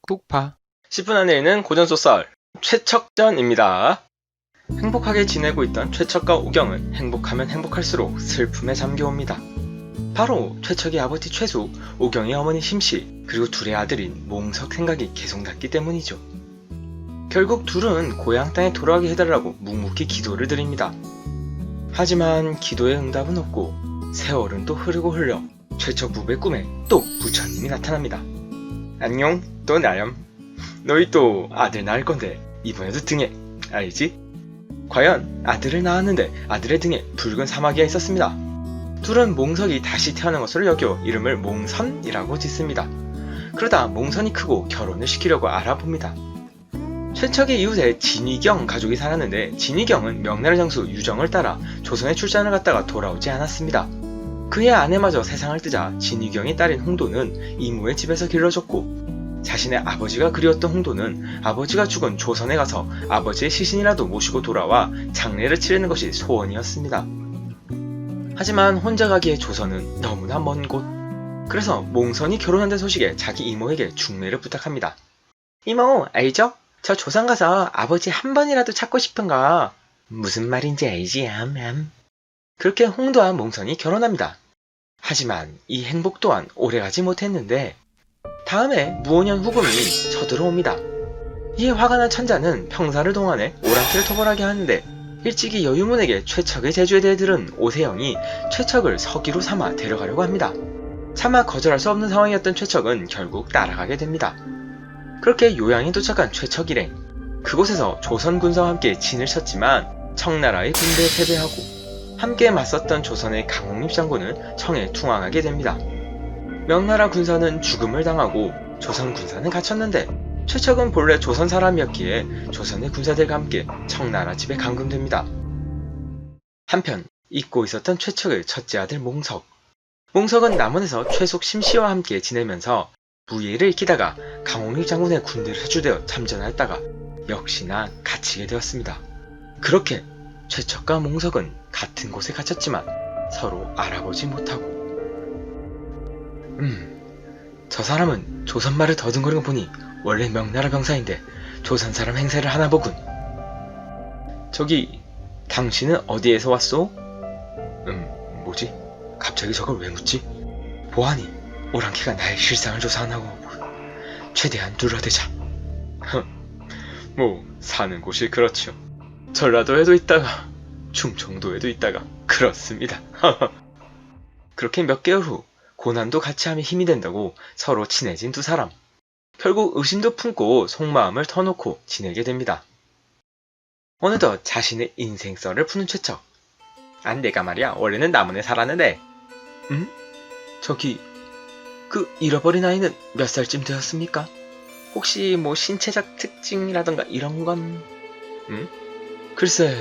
푹파 10분 안에는 고전소설 최척전입니다. 행복하게 지내고 있던 최척과 우경은 행복하면 행복할수록 슬픔에 잠겨옵니다. 바로 최척의 아버지 최수, 우경의 어머니 심씨, 그리고 둘의 아들인 몽석 생각이 계속 났기 때문이죠. 결국 둘은 고향 땅에 돌아가게 해달라고 묵묵히 기도를 드립니다. 하지만 기도의 응답은 없고 세월은 또 흐르고 흘러 최척 부부의 꿈에 또 부처님이 나타납니다. 안녕, 또 나염. 너희 또 아들 낳을 건데 이번에도 등에 알지? 과연 아들을 낳았는데 아들의 등에 붉은 사마귀가 있었습니다. 둘은 몽석이 다시 태어난 것으로 여겨 이름을 몽선이라고 짓습니다. 그러다 몽선이 크고 결혼을 시키려고 알아봅니다. 최척의 이웃에 진위경 가족이 살았는데 진위경은 명나라 장수 유정을 따라 조선에 출장을 갔다가 돌아오지 않았습니다. 그의 아내마저 세상을 뜨자 진위경의 딸인 홍도는 이모의 집에서 길러졌고, 자신의 아버지가 그리웠던 홍도는 아버지가 죽은 조선에 가서 아버지의 시신이라도 모시고 돌아와 장례를 치르는 것이 소원이었습니다. 하지만 혼자 가기에 조선은 너무나 먼 곳. 그래서 몽선이 결혼한다는 소식에 자기 이모에게 중매를 부탁합니다. 이모, 알죠? 저 조선 가서 아버지 한 번이라도 찾고 싶은가? 무슨 말인지 알지, 암암. 그렇게 홍도와 몽선이 결혼합니다. 하지만 이 행복 또한 오래가지 못했는데 다음에 무오년 후금이 쳐들어옵니다. 이에 화가 난 천자는 평사를 동원해 오랑캐를 토벌하게 하는데 일찍이 여유문에게 최척의 재주에 대해 들은 오세영이 최척을 서기로 삼아 데려가려고 합니다. 차마 거절할 수 없는 상황이었던 최척은 결국 따라가게 됩니다. 그렇게 요양에 도착한 최척 일행, 그곳에서 조선 군사와 함께 진을 쳤지만 청나라의 군대에 패배하고 함께 맞섰던 조선의 강홍립 장군은 청에 투항하게 됩니다. 명나라 군사는 죽음을 당하고 조선 군사는 갇혔는데 최척은 본래 조선 사람이었기에 조선의 군사들과 함께 청나라 집에 감금됩니다. 한편 잊고 있었던 최척의 첫째 아들 몽석. 몽석은 남원에서 최속 심씨와 함께 지내면서 무예를 익히다가 강홍립 장군의 군대를 사주되어 참전하였다가 역시나 갇히게 되었습니다. 그렇게 최척과 몽석은 같은 곳에 갇혔지만 서로 알아보지 못하고, 저 사람은 조선말을 더듬거리는 거 보니 원래 명나라 병사인데 조선 사람 행세를 하나 보군. 저기, 당신은 어디에서 왔소? 뭐지? 갑자기 저걸 왜 묻지? 보아니, 오랑캐가 나의 실상을 조사하나고 최대한 둘러대자. 뭐 사는 곳이 그렇죠. 전라도에도 있다가 충청도에도 있다가 그렇습니다. 그렇게 몇 개월 후 고난도 같이 하면 힘이 된다고 서로 친해진 두 사람. 결국 의심도 품고 속마음을 터놓고 지내게 됩니다. 어느덧 자신의 인생썰을 푸는 최척. 내가 말이야 원래는 남원에 살았는데. 저기 그 잃어버린 아이는 몇 살쯤 되었습니까? 혹시 뭐 신체적 특징이라던가 이런 건? 글쎄,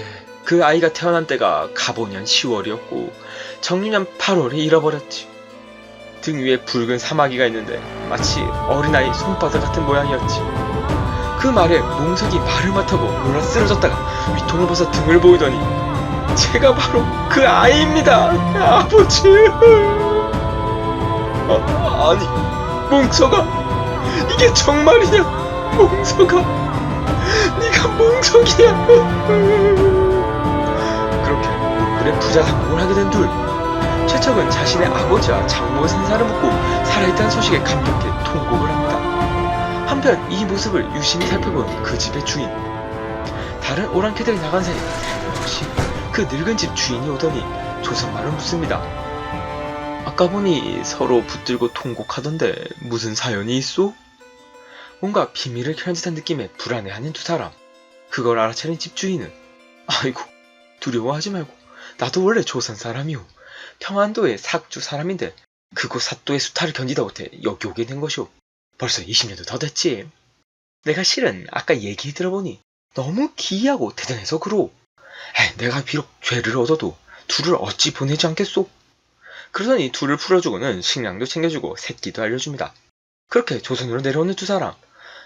그 아이가 태어난 때가 가보년 10월이었고 정유년 8월에 잃어버렸지. 등 위에 붉은 사마귀가 있는데 마치 어린아이 손바닥 같은 모양이었지. 그 말에 몽석이 말을 맡아고 놀라 쓰러졌다가 위통을 벗어 등을 보이더니 제가 바로 그 아이입니다, 아버지. 아니, 몽석아, 이게 정말이냐? 몽석아, 네가 몽석이야. 그렇게 눈물의 부자상봉을 하게 된 둘. 최척은 자신의 아버지와 장모의 생사를 묻고 살아있다는 소식에 감격해 통곡을 합니다. 한편 이 모습을 유심히 살펴본 그 집의 주인. 다른 오랑캐들이 나간 사이 역시 그 늙은 집 주인이 오더니 조선말을 묻습니다. 아까 보니 서로 붙들고 통곡하던데 무슨 사연이 있소? 뭔가 비밀을 켜는 느낌에 불안해하는 두 사람. 그걸 알아차린 집주인은 아이고, 두려워하지 말고 나도 원래 조선 사람이오. 평안도의 삭주 사람인데 그곳 사또의 수탈을 견디다 못해 여기 오게 된 것이오. 벌써 20년도 더 됐지. 내가 실은 아까 얘기 들어보니 너무 기이하고 대단해서 그러오. 내가 비록 죄를 얻어도 둘을 어찌 보내지 않겠소? 그러더니 둘을 풀어주고는 식량도 챙겨주고 새끼도 알려줍니다. 그렇게 조선으로 내려오는 두 사람.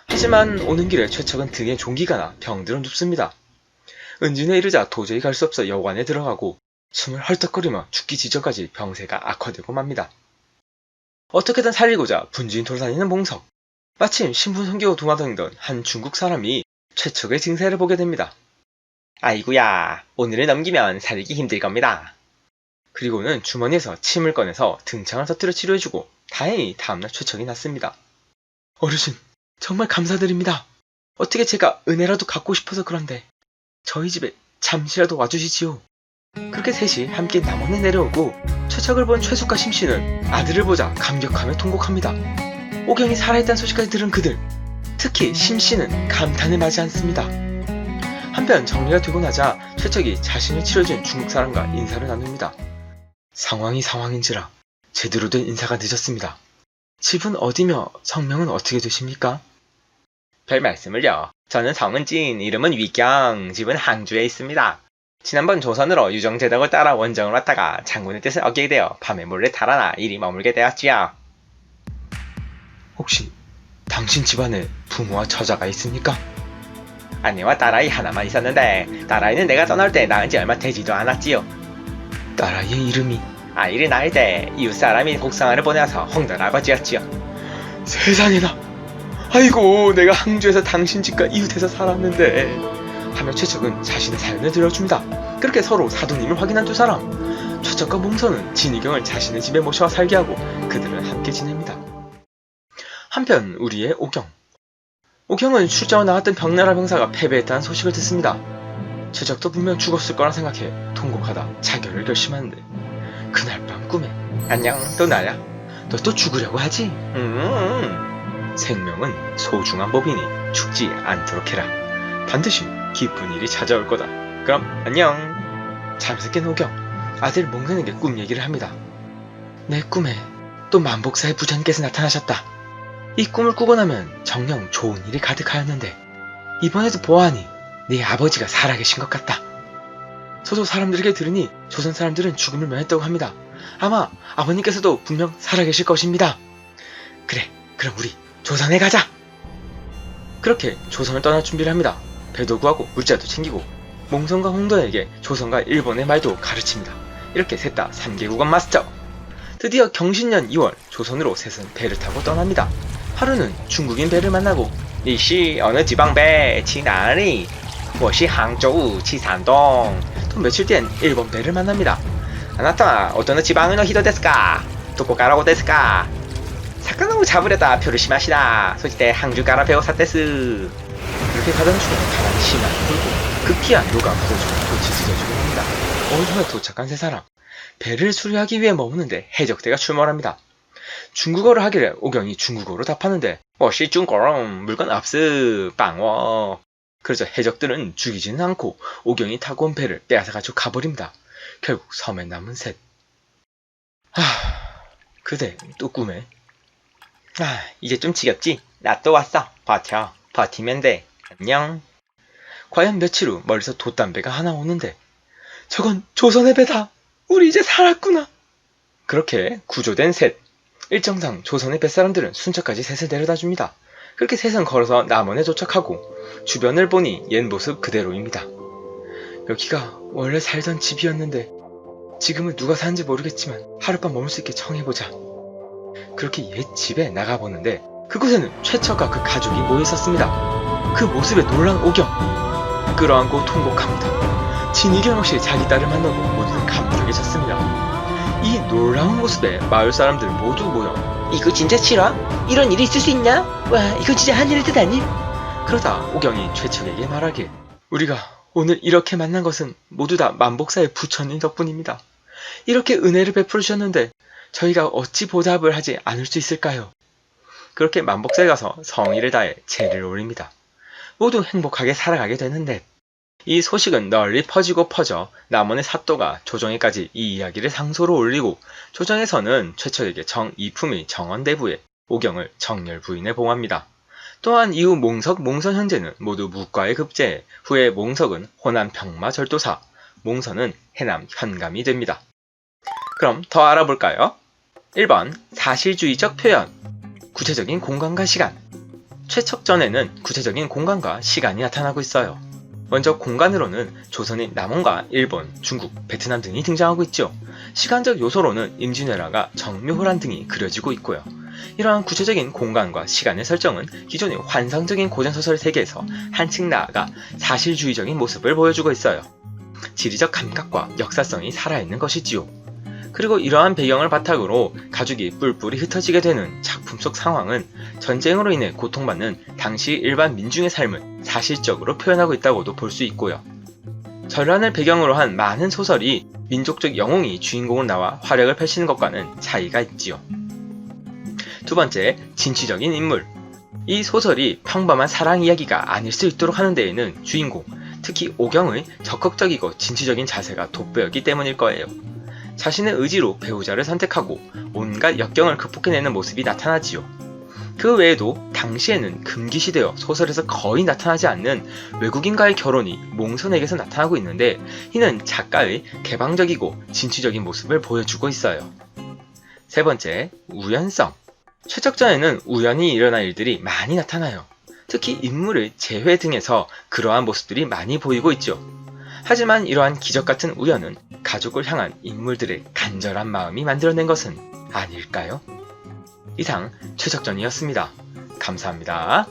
하지만 오는 길에 최척은 등에 종기가 나 병들어 눕습니다. 은진에 이르자 도저히 갈 수 없어 여관에 들어가고 숨을 헐떡거리며 죽기 직전까지 병세가 악화되고 맙니다. 어떻게든 살리고자 분주히 돌아다니는 몽석. 마침 신분 숨기고 도망다니던 한 중국 사람이 최척의 증세를 보게 됩니다. 아이구야, 오늘을 넘기면 살기 힘들 겁니다. 그리고는 주머니에서 침을 꺼내서 등창을 터뜨려 치료해주고 다행히 다음날 최척이 났습니다. 어르신, 정말 감사드립니다. 어떻게 제가 은혜라도 갚고 싶어서 그런데 저희 집에 잠시라도 와주시지요. 그렇게 셋이 함께 남원에 내려오고 최척을 본 최숙과 심씨는 아들을 보자 감격하며 통곡합니다. 오경이 살아있다는 소식까지 들은 그들, 특히 심씨는 감탄을 마지 않습니다. 한편 정리가 되고 나자 최척이 자신을 치료해준 중국 사람과 인사를 나눕니다. 상황이 상황인지라 제대로 된 인사가 늦었습니다. 집은 어디며 성명은 어떻게 되십니까? 별 말씀을요. 저는 성은진, 이름은 위경, 집은 항주에 있습니다. 지난번 조선으로 유정제덕을 따라 원정을 왔다가 장군의 뜻을 어기게 되어 밤에 몰래 달아나 이리 머물게 되었지요. 혹시 당신 집안에 부모와 처자가 있습니까? 아내와 딸아이 하나만 있었는데 딸아이는 내가 떠날 때 낳은 지 얼마 되지도 않았지요. 딸아이의 이름이? 아이를 낳을 때 이웃사람이 곡성안을 보내서 홍도라고 지었지요. 세상에나! 아이고, 내가 항주에서 당신 집과 이웃에서 살았는데 하며 최척은 자신의 사연을 들려줍니다. 그렇게 서로 사돈님을 확인한 두 사람, 최척과 몽선은 진희경을 자신의 집에 모셔와 살게 하고 그들은 함께 지냅니다. 한편 우리의 오경은 출장을 나왔던 병나라 병사가 패배했다는 소식을 듣습니다. 최적도 분명 죽었을 거라 생각해 통곡하다 자결을 결심하는데 그날 밤 꿈에 안녕, 또 나야? 너 또 죽으려고 하지? 생명은 소중한 법이니 죽지 않도록 해라. 반드시 기쁜 일이 찾아올 거다. 그럼 안녕. 잠시 깬 오경, 아들 몽선에게 꿈 얘기를 합니다. 내 꿈에 또 만복사의 부처님께서 나타나셨다. 이 꿈을 꾸고 나면 정녕 좋은 일이 가득하였는데 이번에도 보아하니 네 아버지가 살아계신 것 같다. 저도 사람들에게 들으니 조선 사람들은 죽음을 면했다고 합니다. 아마 아버님께서도 분명 살아계실 것입니다. 그래, 그럼 우리 조선에 가자. 그렇게 조선을 떠날 준비를 합니다. 배도 구하고 물자도 챙기고 몽선과 홍도에게 조선과 일본의 말도 가르칩니다. 이렇게 셋 다 3개국어 마스터. 드디어 경신년 2월 조선으로 셋은 배를 타고 떠납니다. 하루는 중국인 배를 만나고 니시 어느 지방배 치나리? 我是 항저우 치산동. 또 며칠 뒤엔 일본 배를 만납니다. 아나타 어떤 지방의 히도 데스까? 도코가라고 데스까? 사카노를 잡으려다 표를 심하시다. 소지대 항주 가라 배우 사테스. 그렇게 가던 중에 바람이 심하게 불고 급기야 요가 포조가 또 지지져주고 합니다. 어둠에 도착한 세 사람, 배를 수리하기 위해 머무는데 해적대가 출몰합니다. 중국어를 하길래 오경이 중국어로 답하는데 我是 중국어, 물건 없으, 빵워. 그래서 해적들은 죽이지는 않고 오경이 타고 온 배를 빼앗아가지고 가버립니다. 결국 섬에 남은 셋. 그대 또 꿈에? 이제 좀 지겹지? 나 또 왔어. 버텨. 버티면 돼. 안녕. 과연 며칠 후 멀리서 돛담배가 하나 오는데 저건 조선의 배다. 우리 이제 살았구나. 그렇게 구조된 셋. 일정상 조선의 뱃사람들은 순천까지 셋을 데려다줍니다. 그렇게 셋은 걸어서 남원에 도착하고 주변을 보니 옛 모습 그대로입니다. 여기가 원래 살던 집이었는데 지금은 누가 사는지 모르겠지만 하룻밤 머물 수 있게 청해보자. 그렇게 옛 집에 나가보는데 그곳에는 최척과 그 가족이 모여있었습니다. 그 모습에 놀란 오경, 끌어안고 통곡합니다. 진희경 역시 자기 딸을 만나고 모두들 감격에 젖습니다. 이 놀라운 모습에 마을 사람들 모두 모여 이거 진짜 싫어? 이런 일이 있을 수 있냐? 와, 이거 진짜 한일의 뜻 아님? 그러다 오경이 최척에게 말하길 우리가 오늘 이렇게 만난 것은 모두 다 만복사의 부처님 덕분입니다. 이렇게 은혜를 베풀어 주셨는데 저희가 어찌 보답을 하지 않을 수 있을까요? 그렇게 만복사에 가서 성의를 다해 제를 올립니다. 모두 행복하게 살아가게 되는데 이 소식은 널리 퍼지고 퍼져 남원의 사또가 조정에까지 이 이야기를 상소로 올리고 조정에서는 최척에게 정이품의 정원대부에 오경을 정렬 부인에 봉합니다. 또한 이후 몽석, 몽선 형제는 모두 묵과에 급제해 후에 몽석은 호남 평마절도사, 몽선은 해남 현감이 됩니다. 그럼 더 알아볼까요? 1번 사실주의적 표현. 구체적인 공간과 시간. 최척 전에는 구체적인 공간과 시간이 나타나고 있어요. 먼저 공간으로는 조선인 남원과 일본, 중국, 베트남 등이 등장하고 있죠. 시간적 요소로는 임진왜란과 정묘호란 등이 그려지고 있고요. 이러한 구체적인 공간과 시간의 설정은 기존의 환상적인 고전소설 세계에서 한층 나아가 사실주의적인 모습을 보여주고 있어요. 지리적 감각과 역사성이 살아있는 것이지요. 그리고 이러한 배경을 바탕으로 가죽이 뿔뿔이 흩어지게 되는 작품 속 상황은 전쟁으로 인해 고통받는 당시 일반 민중의 삶을 사실적으로 표현하고 있다고도 볼 수 있고요. 전란을 배경으로 한 많은 소설이 민족적 영웅이 주인공으로 나와 활약을 펼치는 것과는 차이가 있지요. 두 번째, 진취적인 인물. 이 소설이 평범한 사랑 이야기가 아닐 수 있도록 하는 데에는 주인공, 특히 오경의 적극적이고 진취적인 자세가 돋보였기 때문일 거예요. 자신의 의지로 배우자를 선택하고 온갖 역경을 극복해내는 모습이 나타나지요. 그 외에도 당시에는 금기시되어 소설에서 거의 나타나지 않는 외국인과의 결혼이 몽선에게서 나타나고 있는데 이는 작가의 개방적이고 진취적인 모습을 보여주고 있어요. 세 번째, 우연성. 최적전에는 우연히 일어난 일들이 많이 나타나요. 특히 인물의 재회 등에서 그러한 모습들이 많이 보이고 있죠. 하지만 이러한 기적같은 우연은 가족을 향한 인물들의 간절한 마음이 만들어낸 것은 아닐까요? 이상 최적전이었습니다. 감사합니다.